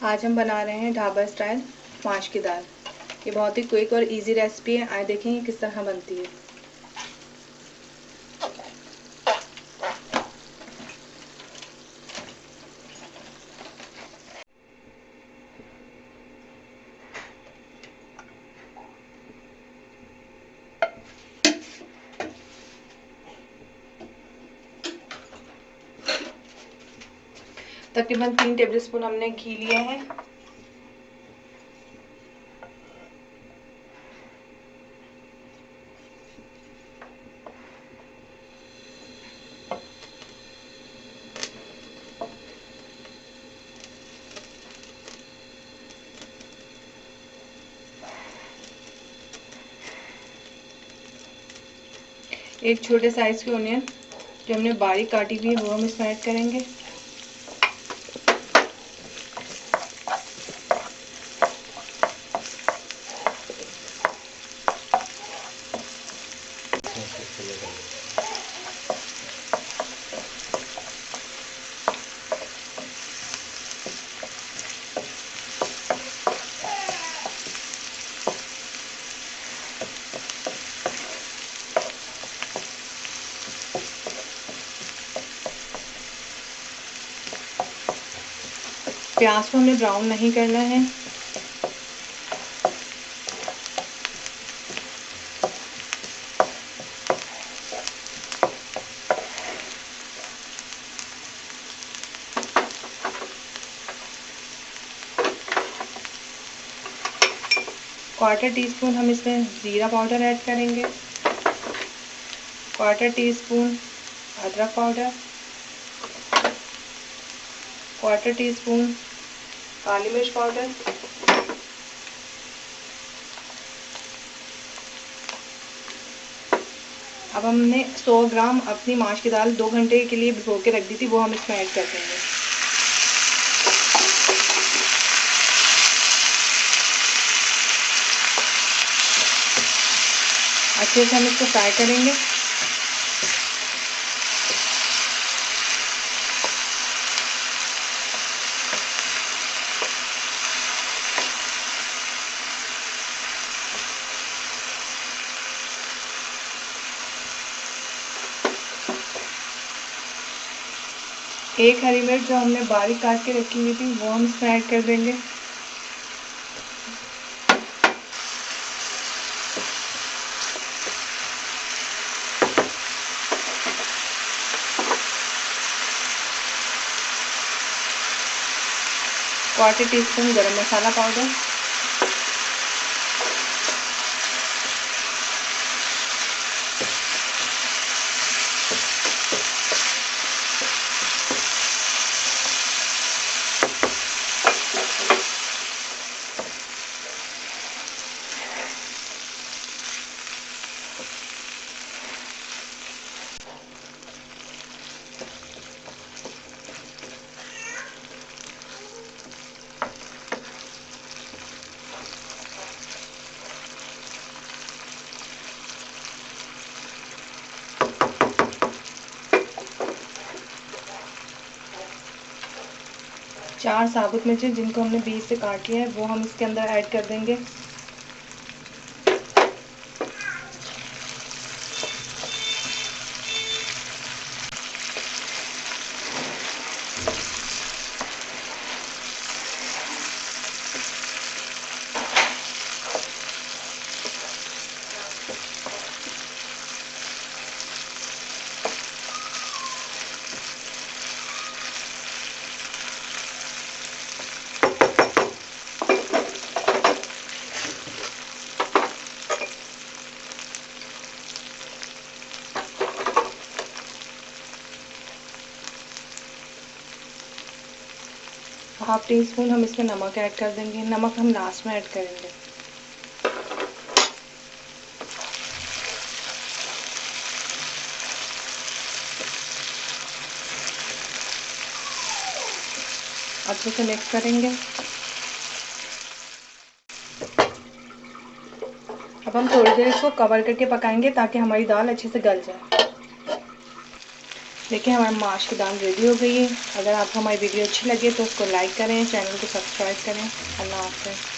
आज हम बना रहे हैं ढाबा स्टाइल माश की दाल। ये बहुत ही क्विक और इजी रेसिपी है। आइए देखेंगे किस तरह बनती है। तकरीबन 3 टेबलस्पून हमने घी लिया है। एक छोटे साइज की ऑनियन जो हमने बारीक काटी हुई है वो हम इसमें ऐड करेंगे। प्याज को हमने ब्राउन नहीं करना है। क्वार्टर टी-स्पून हम इसमें ज़ीरा पाउडर ऐड करेंगे। क्वार्टर टी-स्पून अदरक पाउडर, क्वार्टर टी-स्पून काली मिर्च पाउडर, अब हमने 100 ग्राम अपनी माश की दाल 2 घंटे के लिए भिगो के रख दी थी, वो हम इसमें ऐड कर देंगे। अच्छे से हम इसको फ्राई करेंगे। एक हरी मिर्च जो हमने बारीक काट के रखी हुई थी वो हम इसमें ऐड कर देंगे। क्वार्टर टी-स्पून गरम मसाला पाउडर, चार साबुत मिर्ची जिनको हमने बीच से काट लिया है वो हम इसके अंदर ऐड कर देंगे। हाफ टी स्पून हम इसमें नमक ऐड कर देंगे। नमक हम लास्ट में ऐड करेंगे। अच्छे से मिक्स करेंगे। अब हम थोड़ी देर इसको कवर करके पकाएंगे ताकि हमारी दाल अच्छे से गल जाए। देखिए हमारी माश की दाल रेडी हो गई है। अगर आपको हमारी वीडियो अच्छी लगे तो उसको लाइक करें, चैनल को सब्सक्राइब करें। अल्लाह हाफ़िज़।